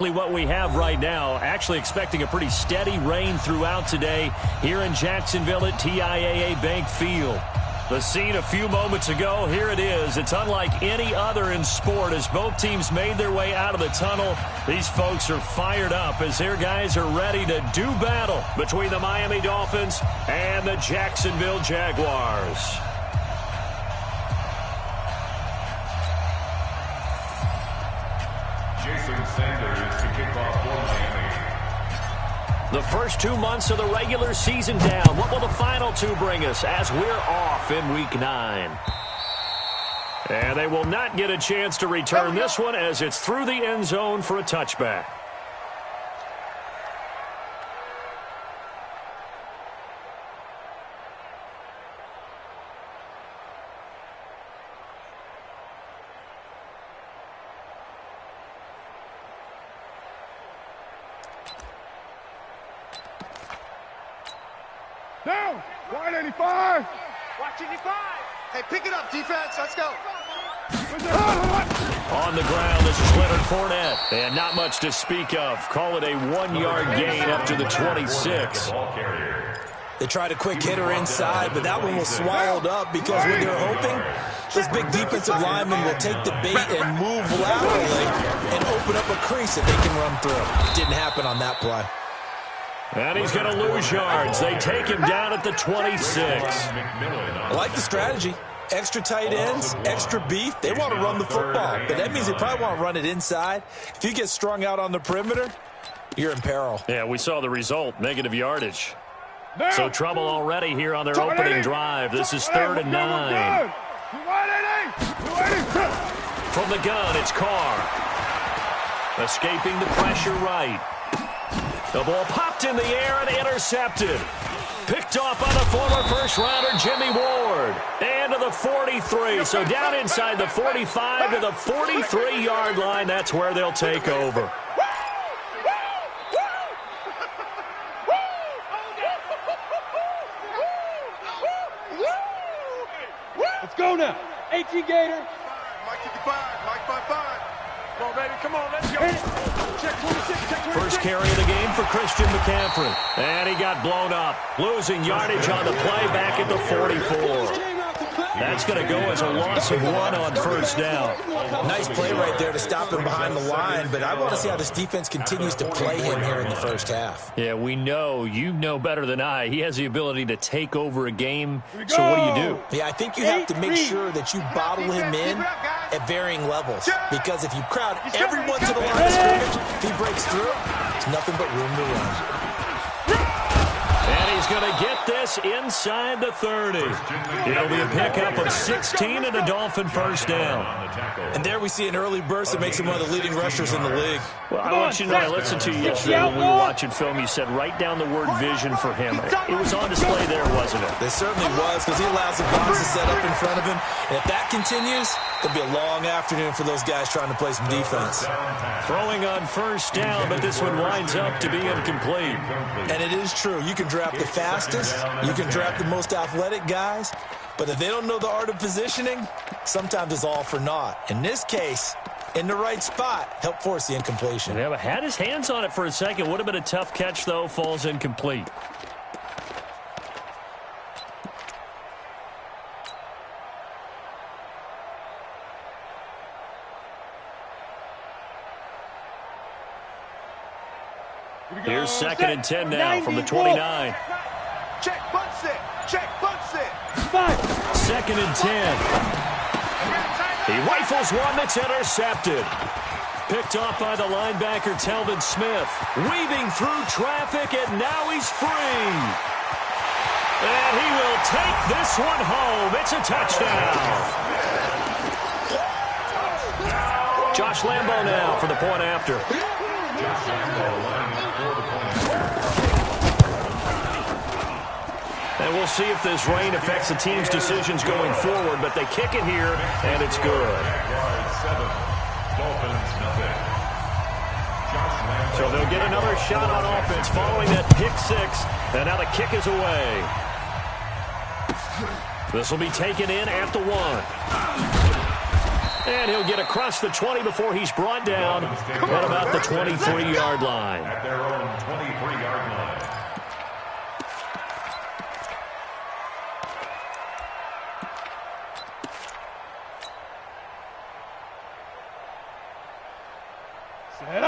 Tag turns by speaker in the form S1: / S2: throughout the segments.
S1: What we have right now, actually expecting a pretty steady rain throughout today here in Jacksonville at TIAA Bank Field. The scene a few moments ago, here it is. It's unlike any other in sport as both teams made their way out of the tunnel. These folks are fired up as their guys are ready to do battle between the Miami Dolphins and the Jacksonville Jaguars.
S2: Sanders to kick off for Miami.
S1: The first 2 months of the regular season down. What will the final two bring us as we're off in Week 9? And they will not get a chance to return this one as it's through the end zone for a touchback.
S3: Down! Wide 85!
S4: Watch 85! Hey, pick it up, defense. Let's go.
S1: On the ground, this is Leonard Fournette. And not much to speak of. Call it a 1-yard gain up to the 26.
S5: They tried a quick hitter inside, but that one was swallowed up because what they're hoping, this big defensive lineman will take the bait and move laterally and open up a crease that they can run through. Didn't happen on that play.
S1: And he's going to lose yards. They take him down at the 26.
S5: I like the strategy. Extra tight ends, extra beef. They want to run the football, but that means they probably want to run it inside. If you get strung out on the perimeter, you're in peril.
S1: Yeah, we saw the result, negative yardage. So trouble already here on their opening drive. This is 3rd and 9. From the gun, it's Carr. Escaping the pressure right. The ball popped in the air and intercepted. Picked off by the former first-rounder Jimmy Ward. And to the 43. So down inside the 45 to the 43-yard line. That's where they'll take over.
S3: Let's go now. 18 Gator.
S4: Mike 55. Mike 55. Come on, baby. Come on. Let's go.
S3: Check 26. Check 26.
S1: First carry of the game for Christian McCaffrey. And he got blown up. Losing yardage on the play back at the 44. That's going to go as a loss of 1 on first down.
S5: Nice play right there to stop him behind the line, but I want to see how this defense continues to play him here in the first half.
S1: Yeah, we know. You know better than I. He has the ability to take over a game. So what do you do?
S5: Yeah, I think you have to make sure that you bottle him in at varying levels. Because if you crowd everyone to the line of scrimmage, if he breaks through, there's nothing but room to run.
S1: And he's going to get this inside the 30. It'll be a pickup of 16 and a Dolphin first down.
S5: And there we see an early burst that makes him one of the leading rushers in the league.
S1: Well, I want you to know, I listened to you yesterday when we were watching film. You said write down the word vision for him. It was on display there, wasn't it?
S5: It certainly was, because he allows the box to set up in front of him. And if that continues, it'll be a long afternoon for those guys trying to play some defense.
S1: Throwing on first down, but this one winds up to be incomplete.
S5: And it is true. You can draft the fastest. You can draft the most athletic guys. But if they don't know the art of positioning, sometimes it's all for naught. In this case, in the right spot, help force the incompletion.
S1: Yeah, but had his hands on it for a second. Would have been a tough catch, though. Falls incomplete. Here's 2nd and 10 now from the 29.
S4: Check, butt sit. Check, butt sit.
S1: 2nd and 10. He rifles one that's intercepted. Picked off by the linebacker, Telvin Smith. Weaving through traffic, and now he's free. And he will take this one home. It's a touchdown. Josh Lambo now for the point after. And we'll see if this rain affects the team's decisions going forward, but they kick it here, and it's good. So they'll get another shot on offense following that pick six, and now the kick is away. This will be taken in at the 1. And he'll get across the 20 before he's brought down at about the 23-yard line.
S2: At their own 23-yard line.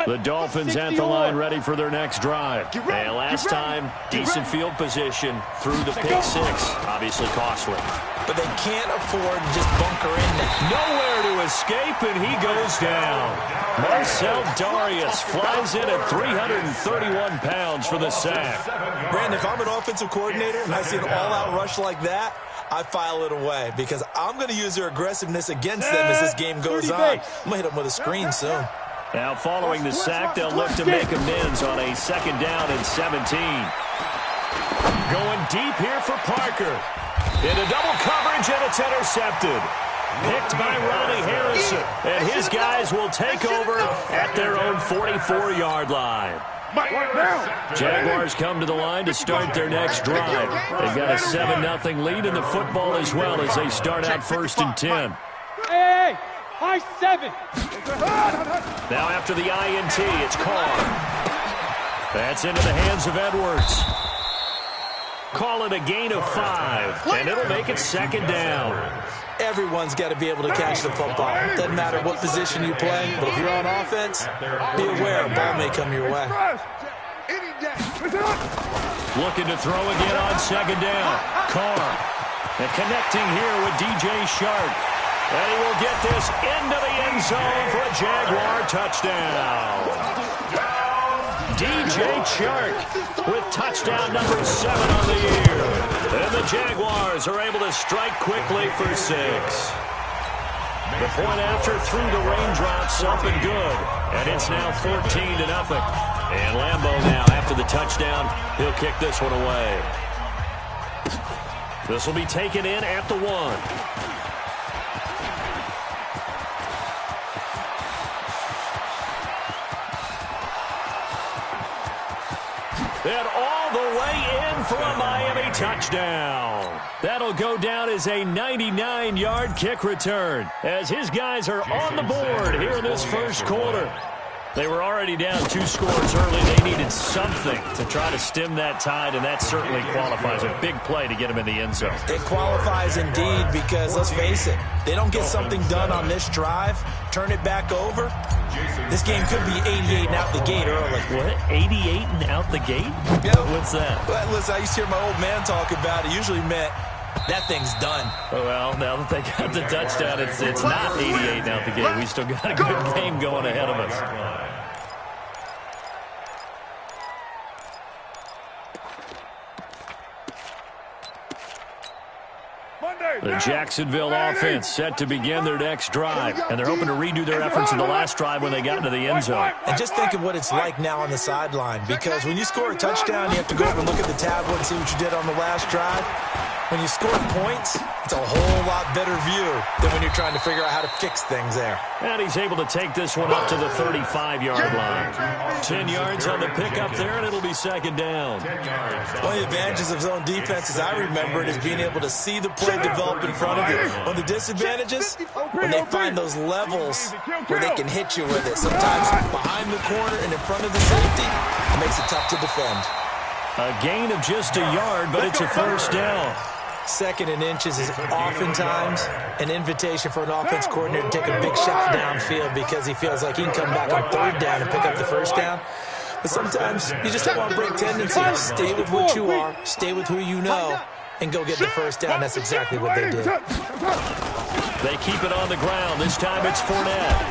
S1: The Dolphins at the line ready for their next drive. And last time, decent field position through the pick six. Obviously costly.
S5: But they can't afford to just bunker in now.
S1: Nowhere to escape, and he goes down. Marcel Darius flies in at 331 pounds for the sack.
S5: Brandon, if I'm an offensive coordinator and I see an all-out rush like that, I file it away because I'm going to use their aggressiveness against them as this game goes on. I'm going to hit them with a screen soon.
S1: Now following the sack, they'll look to make amends on a 2nd down and 17. Going deep here for Parker. Into double coverage, and it's intercepted. Picked by Ronnie Harrison. And his guys will take over at their own 44-yard line. Jaguars come to the line to start their next drive. They've got a 7-0 lead in the football as well as they start out 1st and 10.
S3: Hey! High 7.
S1: Now after the INT, it's Carr. That's into the hands of Edwards. Call it a gain of 5, and it'll make it 2nd down.
S5: Everyone's got to be able to catch the football. Doesn't matter what position you play, but if you're on offense, be aware a ball may come your way.
S1: Looking to throw again on 2nd down. Carr. And connecting here with DJ Shark. And he will get this into the end zone for a Jaguar touchdown. DJ Chark with touchdown number 7 on the year. And the Jaguars are able to strike quickly for 6. The point after through the raindrops up and good. And it's now 14-0. And Lambeau now after the touchdown, he'll kick this one away. This will be taken in at the 1. And all the way in for a Miami touchdown. That'll go down as a 99-yard kick return as his guys are on the board here in this 1st quarter. They were already down 2 scores early. They needed something to try to stem that tide, and that certainly qualifies. A big play to get him in the end zone.
S5: It qualifies indeed because, let's face it, they don't get something done on this drive, turn it back over, this game could be 88 and out the gate early.
S1: What? 88 and out the gate?
S5: Yep.
S1: What's that?
S5: Well, listen, I used to hear my old man talk about it. Usually meant that thing's done.
S1: Well, now that they got the touchdown, it's not 88 and out the gate. We still got a good game going ahead of us. The Jacksonville offense set to begin their next drive, and they're hoping to redo their efforts in the last drive when they got into the end zone.
S5: And just think of what it's like now on the sideline, because when you score a touchdown, you have to go over and look at the tablet and see what you did on the last drive. When you score points, it's a whole lot better view than when you're trying to figure out how to fix things there.
S1: And he's able to take this one up to the 35-yard line. 10 yards on the pickup there, and it'll be 2nd down.
S5: One of the advantages of zone defense, as I remember it, is being able to see the play develop in front of you. One of the disadvantages, when they find those levels where they can hit you with it. Sometimes behind the corner and in front of the safety, it makes it tough to defend.
S1: A gain of just a yard, but it's a 1st down.
S5: 2nd and inches is oftentimes an invitation for an offense coordinator to take a big shot downfield because he feels like he can come back on 3rd down and pick up the 1st down. But sometimes you just don't want to break tendencies. Stay with what you are, stay with who you know, and go get the 1st down. That's exactly what they did.
S1: They keep it on the ground. This time it's Fournette.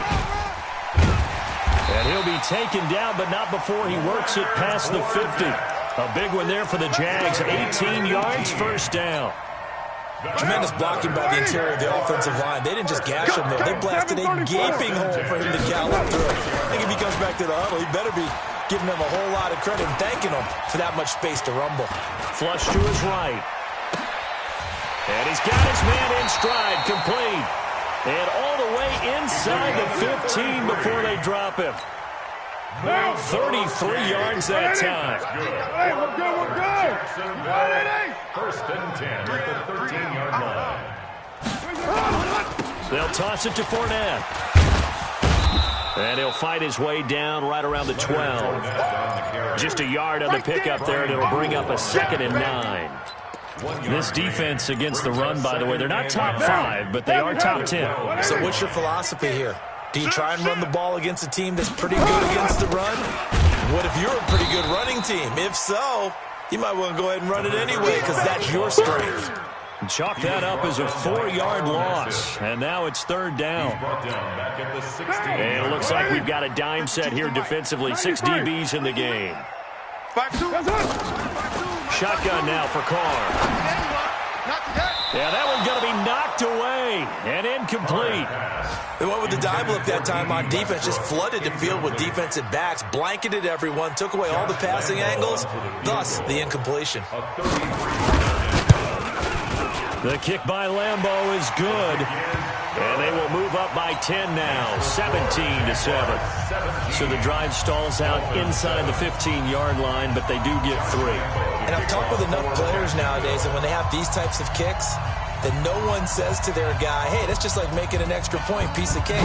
S1: And he'll be taken down, but not before he works it past the 50. A big one there for the Jags. 18 yards, 1st down.
S5: Tremendous blocking by the interior of the offensive line. They didn't just gash him there. They blasted a gaping hole for him to gallop through. I think if he comes back to the huddle, he better be giving them a whole lot of credit and thanking them for that much space to rumble.
S1: Flush to his right. And he's got his man in stride, complete. And all the way inside the 15 before they drop him. 33 yards that time.
S3: Hey, we're good.
S2: 1st and 10 at the 13-yard line.
S1: They'll toss it to Fournette. And he'll fight his way down right around the 12. Just a yard on the pickup there, and it'll bring up a 2nd and 9. This defense against the run, by the way, they're not top 5, but they are top 10.
S5: So what's your philosophy here? Do you try and run the ball against a team that's pretty good against the run? What if you're a pretty good running team? If so, you might want to go ahead and run it anyway because that's your strength.
S1: Chalk that up as a 4-yard loss, and now it's 3rd down. And it looks like we've got a dime set here defensively. 6 DBs in the game. Shotgun now for Carr. Yeah, that one's going to be knocked away and incomplete.
S5: They went with the dive look that time on defense, just flooded the field with defensive backs, blanketed everyone, took away all the passing angles, thus the incompletion.
S1: The kick by Lambeau is good, and they will move up by 10 now, 17-7. So the drive stalls out inside the 15-yard line, but they do get 3.
S5: And I've talked with enough players nowadays, and when they have these types of kicks, that no one says to their guy, hey, that's just like making an extra point, piece of cake.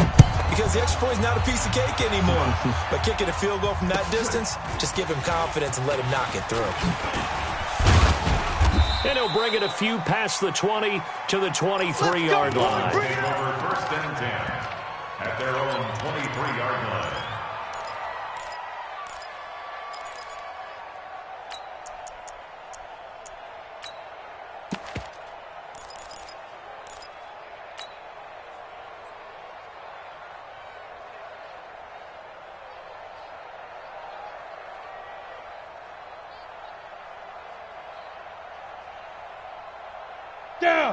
S5: Because the extra point is not a piece of cake anymore. But kicking a field goal from that distance, just give him confidence and let him knock it through.
S1: And he'll bring it a few past the 20 to the 23-yard line.
S2: Over 1st and 10 at their own 23-yard line.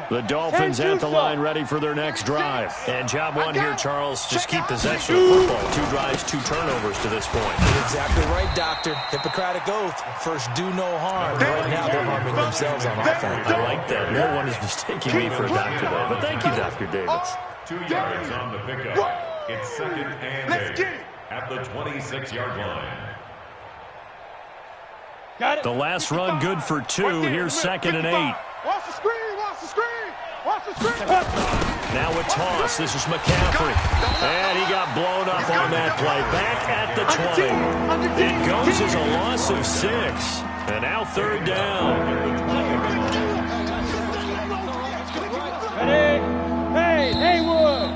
S1: The Dolphins at the line ready for their next drive. And job one here, Charles, just keep possession of football. 2 drives, 2 turnovers to this point.
S5: You're exactly right, Doctor. Hippocratic oath. First, do no harm. Right now, they're harming themselves on offense.
S1: I like that. No one is mistaking me for a doctor, though. But thank you, Dr. Davis.
S2: 2 yards on the pickup. It's 2nd and 8 at the 26-yard line.
S3: Got it.
S1: The last run good for 2. Here's 2nd and 8.
S3: Watch the screen. Watch the screen. Watch the screen.
S1: Now a toss. This is McCaffrey. And he got blown up on that play. Back at the 20. It goes as a loss of 6. And now 3rd down.
S3: Ready? Hey, Haywood.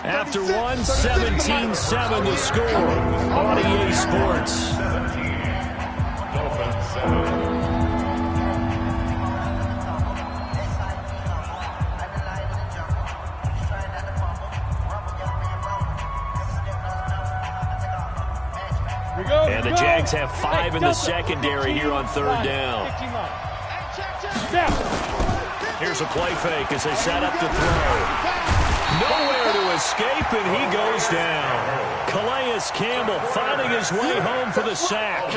S1: After 1, 17-7 the score on EA Sports.
S2: Dolphins 7.
S1: And the Jags have 5 in the secondary here on 3rd down. Here's a play fake as they set up to throw. Nowhere to escape, and he goes down. Calais Campbell finding his way home for the sack.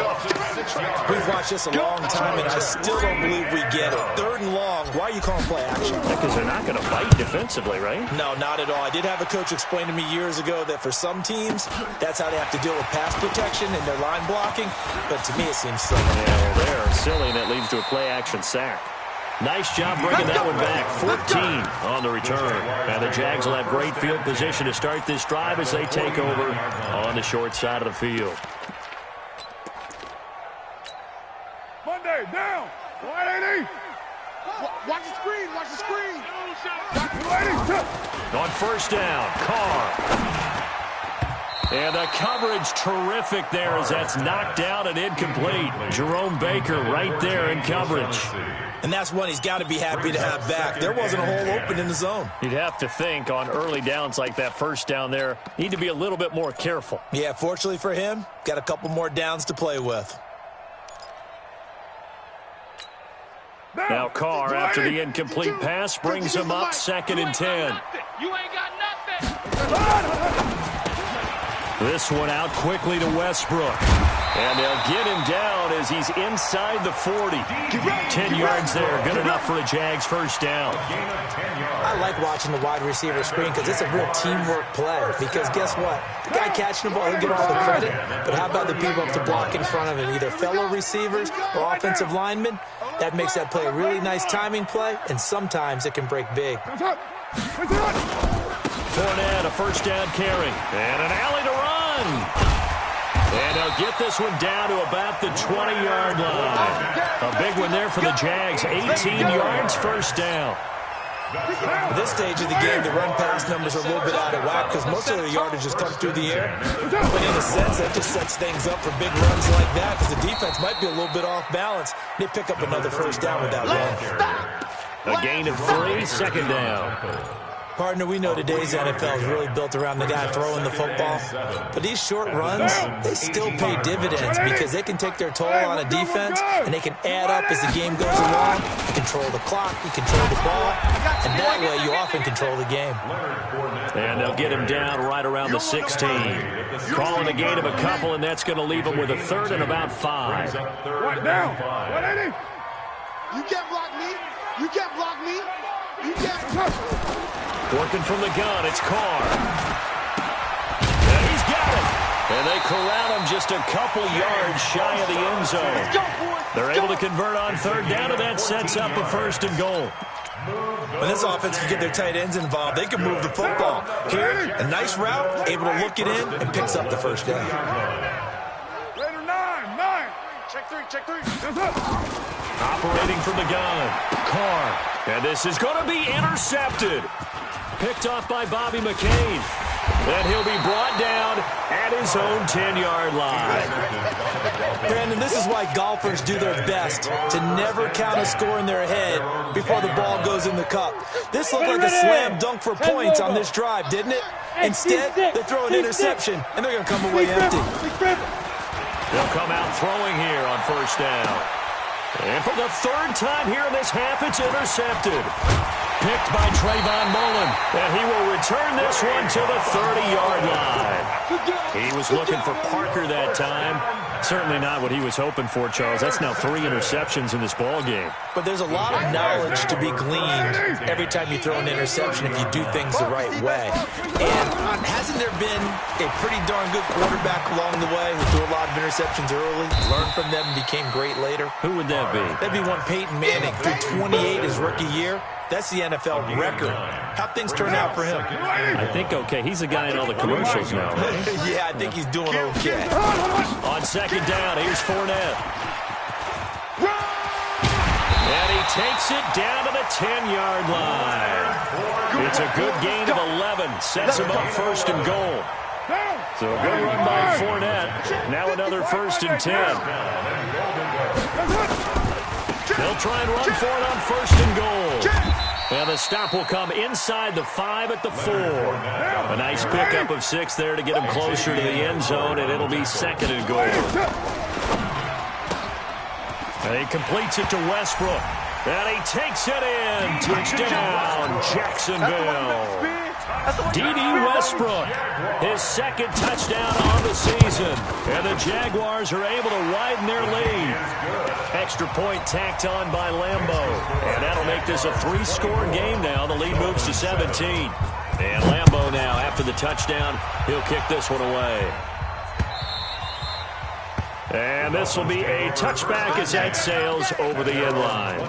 S5: We've watched this a long time, and I still don't believe we get it. 3rd and long. Why are you calling play action?
S1: Because they're not going to fight defensively, right?
S5: No, not at all. I did have a coach explain to me years ago that for some teams, that's how they have to deal with pass protection and their line blocking. But to me, it seems silly.
S1: Yeah, they're silly, and it leads to a play-action sack. Nice job bringing that one back. 14 on the return. And the Jags will have great field position to start this drive as they take over on the short side of the field.
S3: Monday, down. 180. Watch the screen. Watch the screen. 280.
S1: On 1st down, Carr. And the coverage terrific there as that's knocked out and incomplete. Jerome Baker right there in coverage.
S5: And that's one he's got to be happy to have back. There wasn't a hole open in the zone.
S1: You'd have to think on early downs like that 1st down there, need to be a little bit more careful.
S5: Yeah, fortunately for him, got a couple more downs to play with.
S1: Now Carr, after the incomplete pass, brings him up 2nd and 10.
S3: You ain't got nothing.
S1: This one out quickly to Westbrook. And they'll get him down as he's inside the 40. 10 yards there. Good enough for a Jags first down.
S5: I like watching the wide receiver screen because it's a real teamwork play. Because guess what? The guy catching the ball, he'll get all the credit. But how about the people up to block in front of him? Either fellow receivers or offensive linemen. That makes that play a really nice timing play. And sometimes it can break big.
S1: Fournette, a first down carry. And an alley to run. And they'll get this one down to about the 20-yard line. A big one there for the Jags. 18 yards, first down.
S5: At this stage of the game, the run-pass numbers are a little bit out of whack because most of the yardage just comes through the air. But in a sense, that just sets things up for big runs like that because the defense might be a little bit off balance. They pick up another first down with that run.
S1: A gain of 3, second down.
S5: Partner, we know today's NFL is really built around the guy throwing the football. But these short runs, they still pay dividends because they can take their toll on a defense and they can add up as the game goes along. You control the clock, you control the ball, and that way you often control the game.
S1: And they'll get him down right around the 16. Calling a gain of a couple, and that's going to leave him with a third and about 5.
S3: What now? What ain't it?
S4: You can't block me. You can't block me. You can't.
S1: Working from the gun, it's Carr. And he's got it. And they corral him just a couple yards shy of the end zone. They're able to convert on third down, and that sets up a first and goal.
S5: When this offense can get their tight ends involved, they can move the football. Here, a nice route, able to look it in, and picks up the first down.
S3: Later, 9.
S4: Check three.
S1: Operating from the gun, Carr. And this is going to be intercepted. Picked off by Bobby McCain. And he'll be brought down at his own 10-yard line.
S5: Brandon, this is why golfers do their best to never count a score in their head before the ball goes in the cup. This looked like a slam dunk for points on this drive, didn't it? Instead, they throw an interception, and they're going to come away empty.
S1: They'll come out throwing here on first down. And for the third time here in this half, it's intercepted. Picked by Trayvon Mullen, and he will return this one to the 30-yard line. He was looking for Parker that time. Certainly not what he was hoping for, Charles. That's now 3 interceptions in this ball game.
S5: But there's a lot of knowledge to be gleaned every time you throw an interception if you do things the right way. And hasn't there been a pretty darn good quarterback along the way who threw a lot of interceptions early, learned from them, and became great later?
S1: Who would that be?
S5: That'd be one Peyton Manning, threw 28 his rookie year. That's the NFL record. How'd things turn out for him?
S1: I think okay. He's a guy in all the commercials now.
S5: Yeah, I think he's doing okay.
S1: On second down, here's Fournette. And he takes it down to the 10-yard line. It's a good gain of 11. Sets him up first and goal. So a good run by Fournette. Now another first and 10. They'll try and run for it on first and goal. And the stop will come inside the 5 at the 4. A nice pickup of 6 there to get him closer to the end zone, and it'll be second and goal. And he completes it to Westbrook. And he takes it in. Touchdown, Jacksonville. D.D. Westbrook, his second touchdown on the season. And the Jaguars are able to widen their lead. Extra point tacked on by Lambeau. And that'll make this a 3-score game now. The lead moves to 17. And Lambeau now, after the touchdown, he'll kick this one away. And this will be a touchback as that sails over the end line.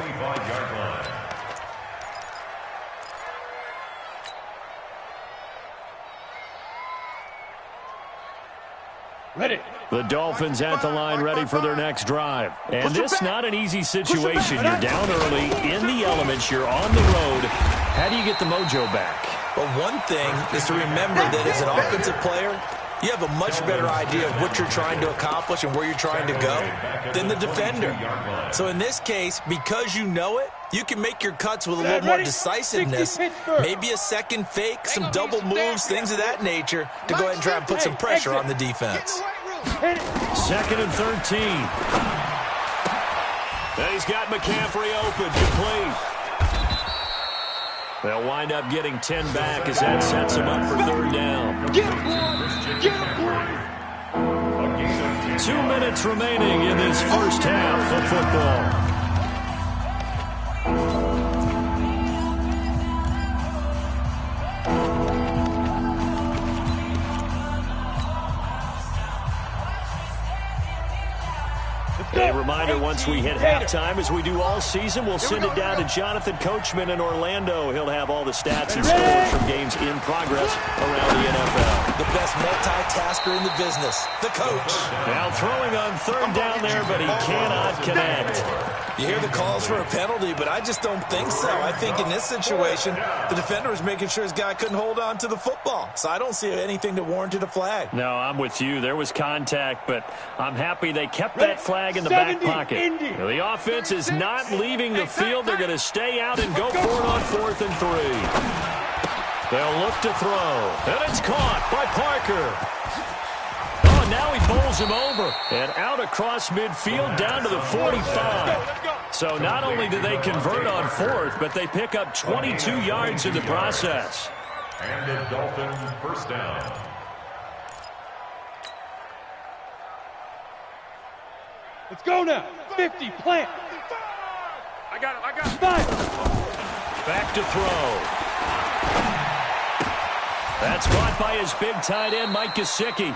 S3: Ready.
S1: The Dolphins at the line ready for their next drive. And this not an easy situation. You're down early, in the elements, you're on the road. How do you get the mojo back?
S5: Well, one thing is to remember that as an offensive player, you have a much better idea of what you're trying to accomplish and where you're trying to go than the defender. So in this case, because you know it, you can make your cuts with a little more decisiveness, maybe a second fake, some double moves, things of that nature, to go ahead and try and put some pressure on the defense.
S1: Second and 13. And he's got McCaffrey open, complete. They'll wind up getting 10 back as that sets him up for third down. 2 minutes remaining in this first half of football. A reminder, once we hit halftime, as we do all season, we'll send it down to Jonathan Coachman in Orlando. He'll have all the stats and scores from games in progress around the NFL.
S5: The best multitasker in the business, the coach.
S1: Now throwing on third down there, but he cannot connect.
S5: You hear the calls for a penalty, but I just don't think so. I think in this situation, the defender was making sure his guy couldn't hold on to the football. So I don't see anything that warranted a flag.
S1: No, I'm with you. There was contact, but I'm happy they kept that flag in the back pocket. The offense is not leaving the field. They're going to stay out and go for it on 4th and 3. They'll look to throw. And it's caught by Parker. Oh, now he bowls him over. And out across midfield down to the 45. So not only do they convert on 4th, but they pick up 22 yards in the process.
S2: And the Dolphins first down.
S3: Let's go now. 50, plant. I got it. 5.
S1: Back to throw. That's caught by his big tight end, Mike Gesicki.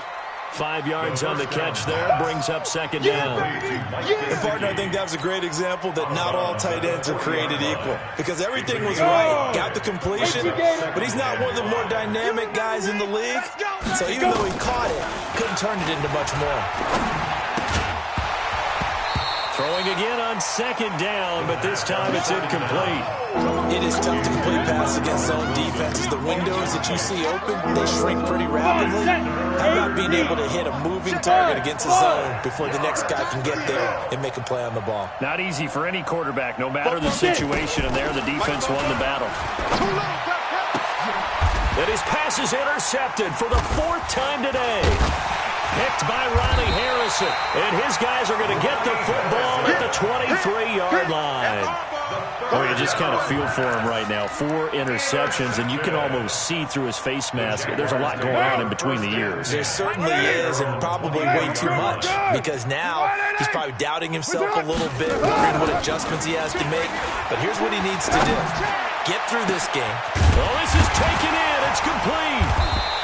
S1: 5 yards on the catch there, brings up second down.
S5: And, partner, I think that was a great example that not all tight ends are created equal. Because everything was right, got the completion, but he's not one of the more dynamic guys in the league. So even though he caught it, couldn't turn it into much more.
S1: Throwing again on second down, but this time it's incomplete.
S5: It is tough to complete pass against zone defenses. The windows that you see open, they shrink pretty rapidly. How about being able to hit a moving target against a zone before the next guy can get there and make a play on the ball?
S1: Not easy for any quarterback, no matter the situation, and there the defense won the battle. And his pass is intercepted for the 4th time today. Picked by Ronnie Harrison. And his guys are going to get the football at the 23-yard line. Oh, you just kind of feel for him right now. 4 interceptions, and you can almost see through his face mask. There's a lot going on in between the ears.
S5: There certainly is, and probably way too much, because now he's probably doubting himself a little bit, wondering what adjustments he has to make. But here's what he needs to do. Get through this game.
S1: Well, this is taken in. It's complete.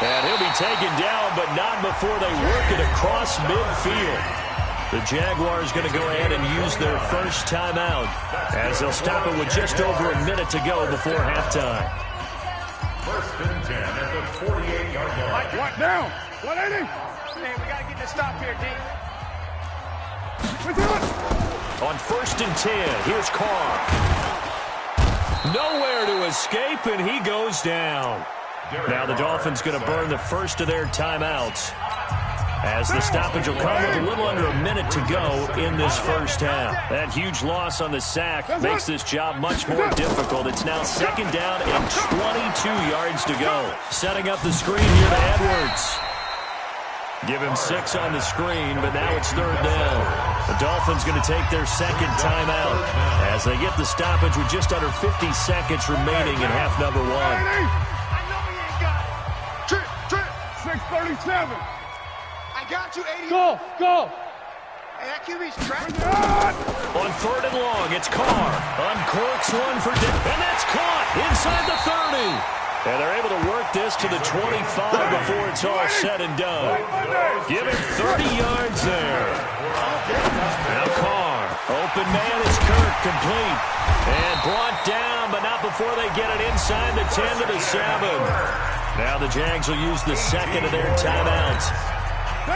S1: And he'll be taken down, but not before they work it across midfield. The Jaguars going to go ahead and use their first timeout as they'll stop it with just over a minute to go before halftime.
S2: 1st and 10 at the 48-yard line.
S3: What now? 180.
S4: Man, we got to get this stop here, D.
S1: On 1st and 10, here's Carr. Nowhere to escape, and he goes down. Now the Dolphins going to burn the first of their timeouts as the stoppage will come with a little under a minute to go in this first half. That huge loss on the sack makes this job much more difficult. It's now 2nd down and 22 yards to go. Setting up the screen here to Edwards. Give him 6 on the screen, but now it's 3rd down. The Dolphins going to take their 2nd timeout as they get the stoppage with just under 50 seconds remaining in half number 1.
S3: 6:37.
S4: I got you, 80.
S3: Go.
S4: Hey, that QB's trapped.
S1: On 3rd and long, it's Carr. Uncorks one for Dick, and that's caught inside the 30. And they're able to work this to the 25 before it's all said and done. Give him 30 yards there. Now Carr, open man is Kirk, complete. And brought down, but not before they get it inside the 10 to the 7. Now the Jags will use the 2nd of their timeouts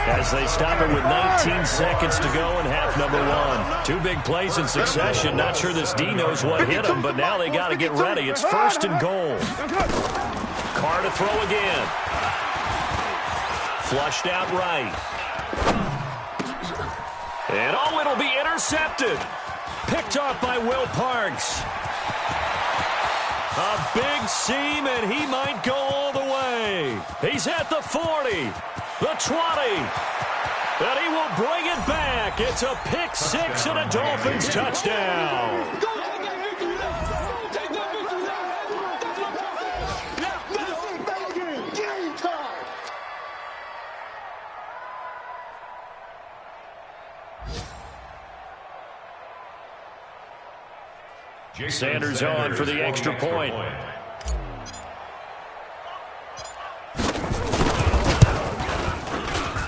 S1: as they stop it with 19 seconds to go in half number 1. 2 big plays in succession. Not sure this D knows what hit him, but now they got to get ready. It's 1st and goal. Carr to throw again. Flushed out right. And oh, it'll be intercepted. Picked off by Will Parks. A big seam, and he might go all the way. He's at the 40, the 20, and he will bring it back. It's a pick 6 and a Dolphins touchdown. Sanders on for the extra point.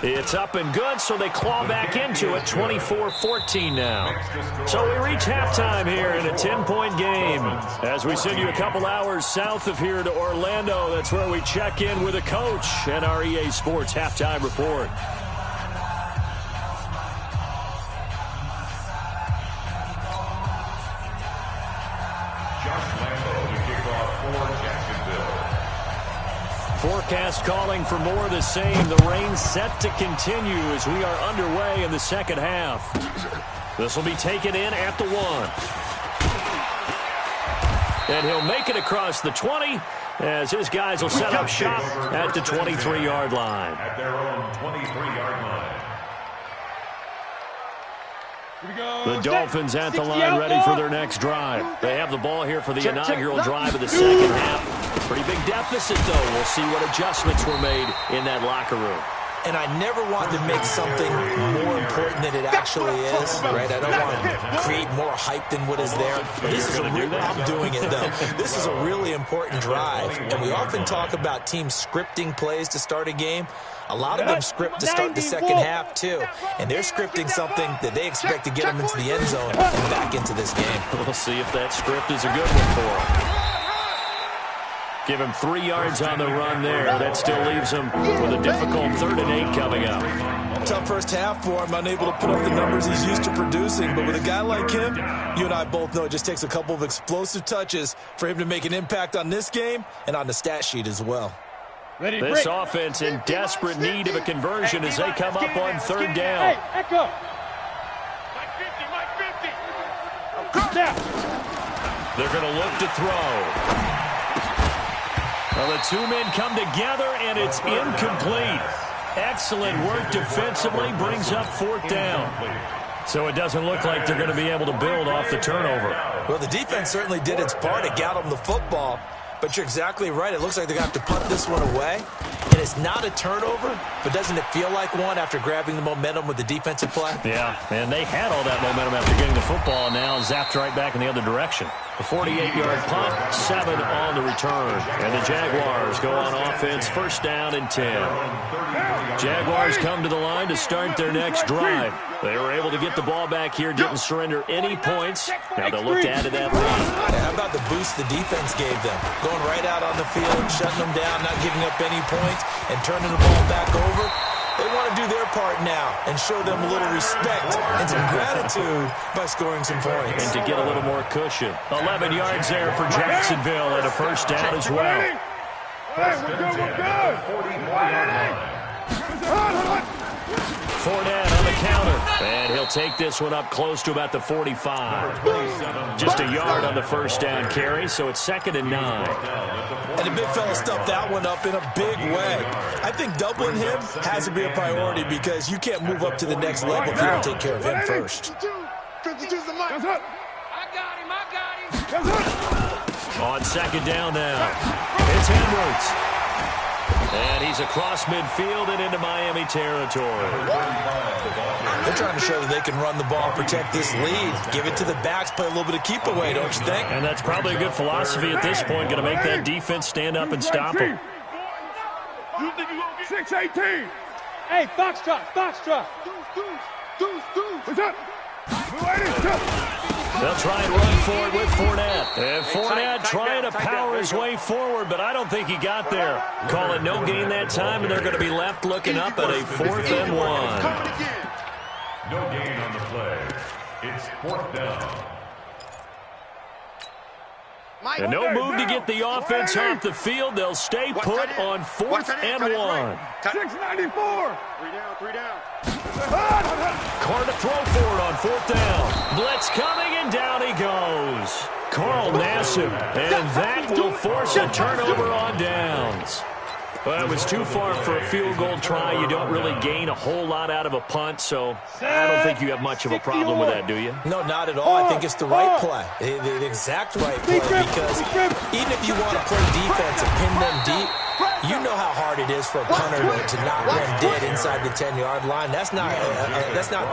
S1: It's up and good, so they claw back into it, 24-14 now. So we reach halftime here in a 10-point game. As we send you a couple hours south of here to Orlando, that's where we check in with a coach and our EA Sports halftime report. Forecast calling for more of the same. The rain set to continue as we are underway in the second half. This will be taken in at the 1. And he'll make it across the 20 as his guys will set up shop at the 23-yard line.
S2: At their own 23-yard line.
S1: The Dolphins at the line ready for their next drive. They have the ball here for the inaugural drive of the second half. Pretty big deficit, though. We'll see what adjustments were made in that locker room.
S5: And I never want to make something more important than it actually is, right? I don't want to create more hype than what is there. This is I'm doing it, though. This is a really important drive. And we often talk about teams scripting plays to start a game. A lot of them script to start the second half, too. And they're scripting something that they expect to get them into the end zone and back into this game.
S1: We'll see if that script is a good one for them. Give him 3 yards on the run there. That still leaves him with a difficult 3rd and 8 coming up.
S5: Tough first half for him, unable to put up the numbers he's used to producing. But with a guy like him, you and I both know it just takes a couple of explosive touches for him to make an impact on this game and on the stat sheet as well.
S1: This offense in desperate need of a conversion as they come up on 3rd down. They're going to look to throw. Well, the 2 men come together, and it's incomplete. Excellent work defensively, brings up 4th down. So it doesn't look like they're going to be able to build off the turnover.
S5: Well, the defense certainly did its part to get them the football. But you're exactly right. It looks like they're going to have to punt this one away. And it's not a turnover, but doesn't it feel like one after grabbing the momentum with the defensive play?
S1: Yeah, and they had all that momentum after getting the football, and now zapped right back in the other direction. A 48-yard punt, 7 on the return. And the Jaguars go on offense, 1st down and 10. Jaguars come to the line to start their next drive. They were able to get the ball back here, didn't surrender any points. Now they'll look to add to that lead.
S5: How about the boost the defense gave them? Going right out on the field, shutting them down, not giving up any points, and turning the ball back over. They want to do their part now and show them a little respect and some gratitude by scoring some points.
S1: And to get a little more cushion. 11 yards there for Jacksonville and a 1st down as well.
S3: Hey, we're good.
S1: 4 on the counter. And he'll take this one up close to about the 45. Just a yard on the 1st down carry, so it's 2nd and 9.
S5: And the big fella stuffed that one up in a big way. I think doubling him has to be a priority because you can't move up to the next level if you don't take care of him first.
S1: On 2nd down now. It's Edwards. And he's across midfield and into Miami territory.
S5: They're trying to show that they can run the ball, protect this lead, give it to the backs, play a little bit of keep away, don't you think?
S1: And that's probably a good philosophy at this point, going to make that defense stand up and stop them.
S3: 6-18.
S6: Hey, Foxtrot.
S3: What's up?
S1: They'll try and run forward with Fournette. And Fournette trying to power his way forward, but I don't think he got there. Call it no gain that time, and they're going to be left looking up at a 4th and 1.
S2: No gain on the play. It's 4th down.
S1: And no move to get the offense off the field. They'll stay put on 4th and 1.
S3: 694.
S4: 3 down.
S1: Carr to throw for it on 4th down. Blitz coming, and down he goes. Carl Nassib, and that will force a turnover on downs. Well, it was too far for a field goal try. You don't really gain a whole lot out of a punt, so I don't think you have much of a problem with that, do you?
S5: No, not at all. I think it's the right play, the exact right play, because even if you want to play defense and pin them deep, You know how hard it is for a punter to knock one dead inside the 10-yard line. That's not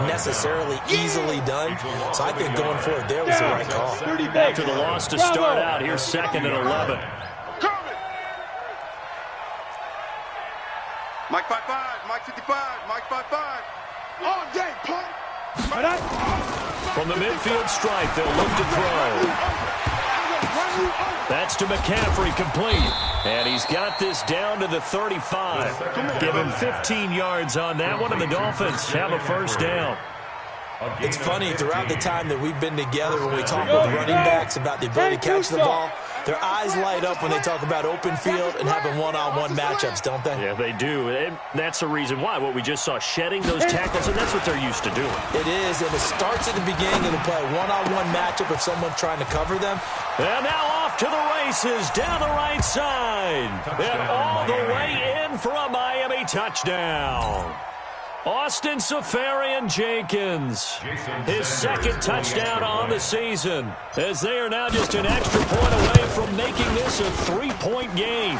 S5: necessarily easily done. So I think going for it there was the right call.
S1: After the loss to start out, here's 2nd and 11.
S4: Mike 5-5, Mike 55, Mike 5-5. All day, punt.
S1: From the midfield stripe, they'll look to throw. That's to McCaffrey, complete. And he's got this down to the 35. Give him 15 yards on that one, and the Dolphins have a first down.
S5: It's funny, throughout the time that we've been together, when we talk with running backs about the ability to catch the ball, their eyes light up when they talk about open field and having one-on-one matchups, don't they?
S1: Yeah, they do. And that's the reason why. What we just saw, shedding those tackles, and that's what they're used to doing.
S5: It is, and it starts at the beginning of the play. One-on-one matchup if someone's trying to cover them.
S1: And now off to the races, down the right side. And all the way in for a Miami touchdown. Austin Seferian-Jenkins, his 2nd touchdown on the season, as they are now just an extra point away from making this a 3-point game.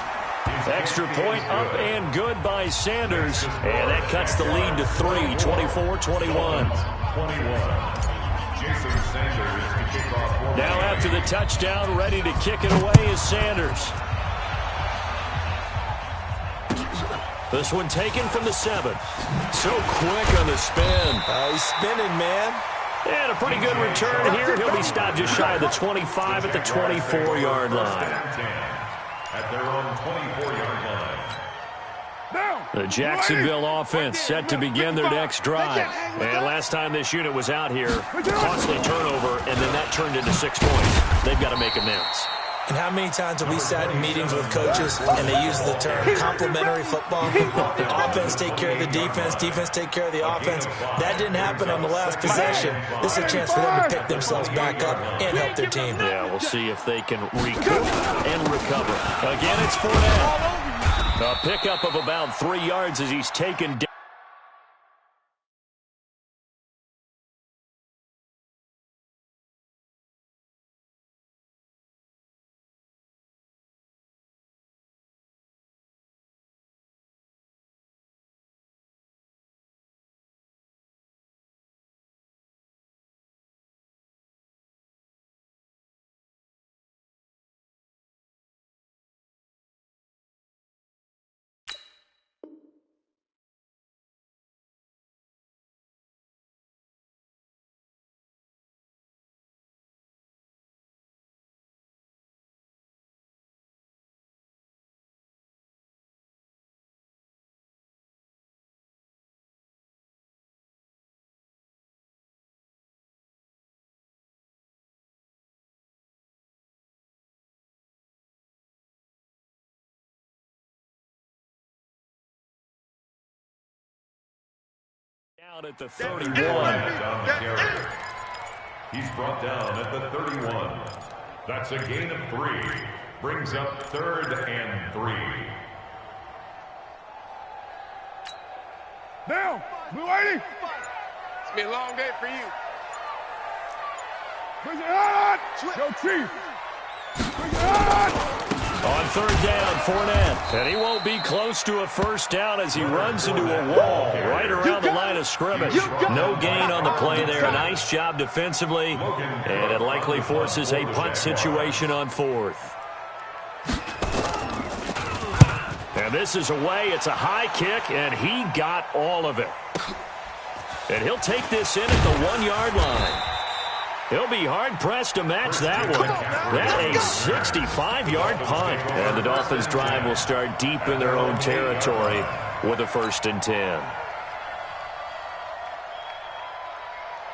S1: Extra point up and good by Sanders, and that cuts the lead to 3, 24-21. Now after the touchdown, ready to kick it away is Sanders. This one taken from the 7. So quick on the spin.
S5: He's spinning, man.
S1: And a pretty good return here. He'll be stopped just shy of the 25 at the 24-yard line.
S2: At their own 24-yard line.
S1: The Jacksonville offense set to begin their next drive. And last time this unit was out here, costly turnover, and then that turned into 6 points. They've got to make amends.
S5: And how many times have we sat in meetings with coaches and they use the term complementary football? Offense take care of the defense, defense take care of the offense. That didn't happen on the last possession. This is a chance for them to pick themselves back up and help their team.
S1: Yeah, we'll see if they can recoup and recover. Again, it's Fournette. A pickup of about 3 yards as he's taken down. Down at the 31.
S2: He's brought down at the 31. That's a gain of 3. Brings up 3rd and 3.
S3: Down, Blue 80.
S4: It's been a long day for you.
S3: Bring it on. Go, Chief. Bring it on.
S1: On 3rd down, Fournette. And he won't be close to a first down as he runs into a wall right around the line of scrimmage. No gain on the play there. A nice job defensively. And it likely forces a punt situation on 4th. And this is away. It's a high kick, and he got all of it. And he'll take this in at the 1-yard line. He'll be hard-pressed to match that one. That's a 65-yard punt. And the Dolphins' drive will start deep in their own territory with a 1st and 10.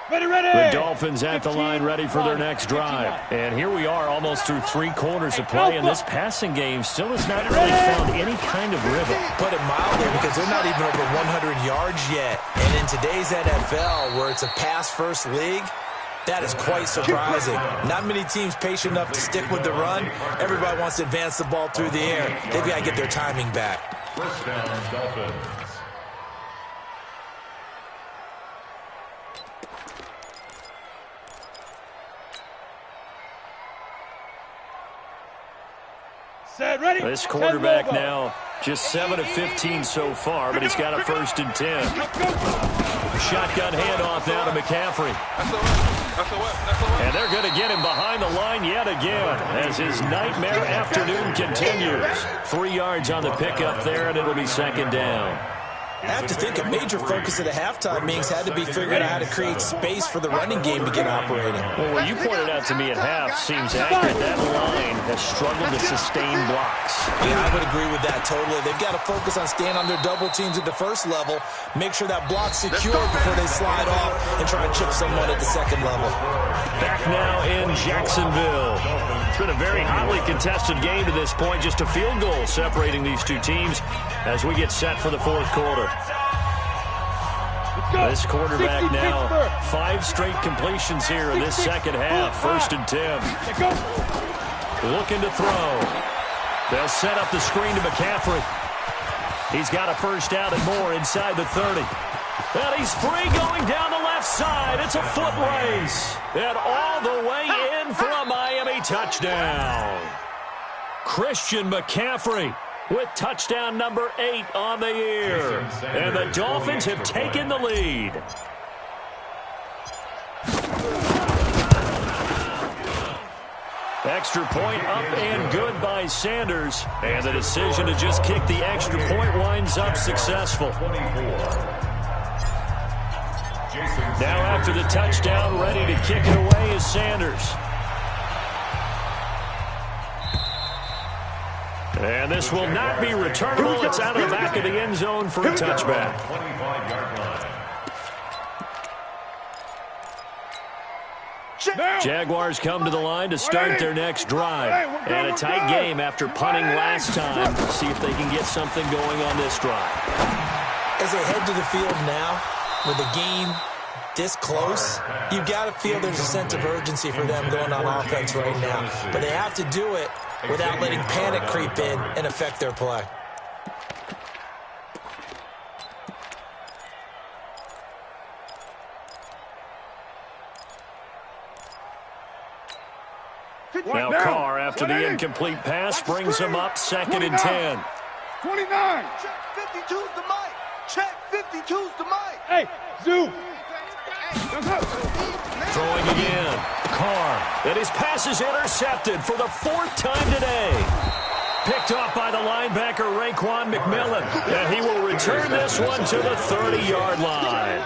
S1: The Dolphins at the line ready for their next drive. And here we are almost through 3/4 of play, and this passing game still has not really found any kind of rhythm.
S5: Put it mildly, because they're not even over 100 yards yet. And in today's NFL, where it's a pass-first league, that is quite surprising. Not many teams patient enough to stick with the run. Everybody wants to advance the ball through the air. They've got to get their timing back.
S2: 1st down, Dolphins.
S3: Set, ready.
S1: This quarterback now Just 7 of 15 so far, but he's got a 1st and 10. Shotgun handoff now to McCaffrey. And they're going to get him behind the line yet again as his nightmare afternoon continues. 3 yards on the pickup there, and it'll be 2nd down.
S5: I have to think a major focus of the halftime meetings had to be figuring out how to create space for the running game to get operating.
S1: Well, what you pointed out to me at half seems accurate. That line has struggled to sustain blocks.
S5: Yeah, I would agree with that totally. They've got to focus on staying on their double teams at the first level, make sure that block's secure before they slide off, and try and chip someone at the second level.
S1: Back now in Jacksonville. It's been a very hotly contested game to this point. Just a field goal separating these two teams as we get set for the 4th quarter. This quarterback now, 5 straight completions here in this second half. 1st and 10. Looking to throw. They'll set up the screen to McCaffrey. He's got a 1st down and more inside the 30. And he's free going down the left side. It's a foot race. And all the way in for a Miami touchdown. Christian McCaffrey with touchdown number 8 on the year. And the Dolphins have taken the lead. Extra point up and good by Sanders. And the decision to just kick the extra point winds up successful. Now after the touchdown, ready to kick it away is Sanders. And this will not be returnable. It's out of the back of the end zone for a touchback. Jaguars come to the line to start their next drive. And a tight game after punting last time. See if they can get something going on this drive.
S5: As they head to the field now, with the game this close, you've got to feel there's a sense of urgency for them going on offense right now. But they have to do it without letting panic creep in and affect their play.
S1: Now Carr, after the incomplete pass, brings him up 2nd and 10.
S4: 29. Check 52's the mic. Check 52's the mic.
S3: Hey, Zoo.
S1: Throwing again. Carr. And his pass is intercepted for the 4th time today. Picked off by the linebacker, Raekwon McMillan. And he will return this one to the 30-yard line.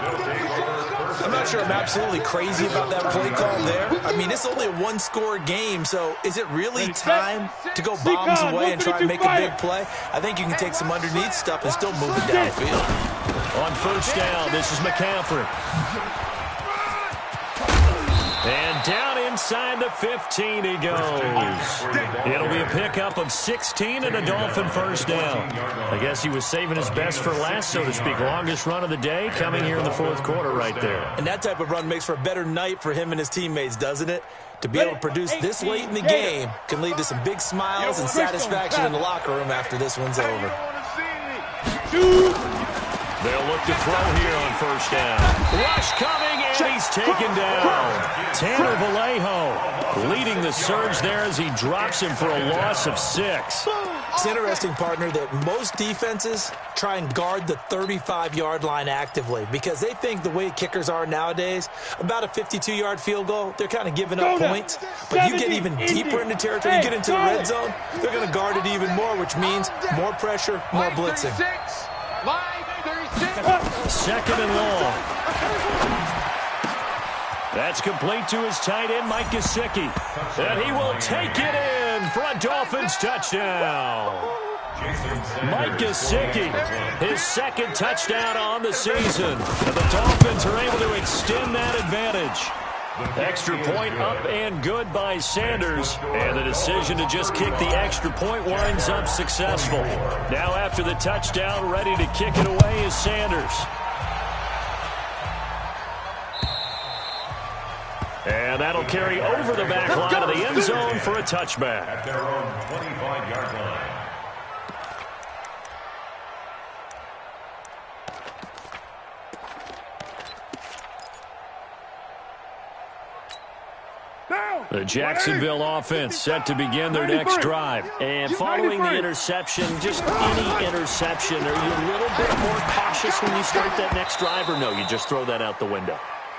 S5: I'm not sure I'm absolutely crazy about that play call there. I mean, it's only a 1-score game, so is it really time to go bombs away and try and make a big play? I think you can take some underneath stuff and still move it downfield.
S1: On 1st down, this is McCaffrey. And down inside the 15 he goes. It'll be a pickup of 16 and a Dolphin 1st down. I guess he was saving his best for last, so to speak. Longest run of the day coming here in the 4th quarter right there.
S5: And that type of run makes for a better night for him and his teammates, doesn't it? To be able to produce this late in the game can lead to some big smiles and satisfaction in the locker room after this one's over.
S1: They'll look to throw here on 1st down. Rush coming, and he's taken down. Tanner Vallejo leading the surge there as he drops him for a loss of 6.
S5: It's interesting, partner, that most defenses try and guard the 35-yard line actively because they think the way kickers are nowadays, about a 52-yard field goal, they're kind of giving up points. But you get even deeper into territory, you get into the red zone, they're going to guard it even more, which means more pressure, more blitzing.
S1: 2nd and long. That's complete to his tight end, Mike Gesicki. And he will take it in for a Dolphins touchdown. Mike Gesicki, his 2nd touchdown on the season. And the Dolphins are able to extend that advantage. Extra point up and good by Sanders. And the decision to just kick the extra point winds up successful. Now after the touchdown, ready to kick it away is Sanders. And that'll carry over the back line of the end zone for a touchback.
S2: At their own 25-yard line.
S1: The Jacksonville offense set to begin their next drive. And following the interception, just any interception, are you a little bit more cautious when you start that next drive, or no, you just throw that out the window?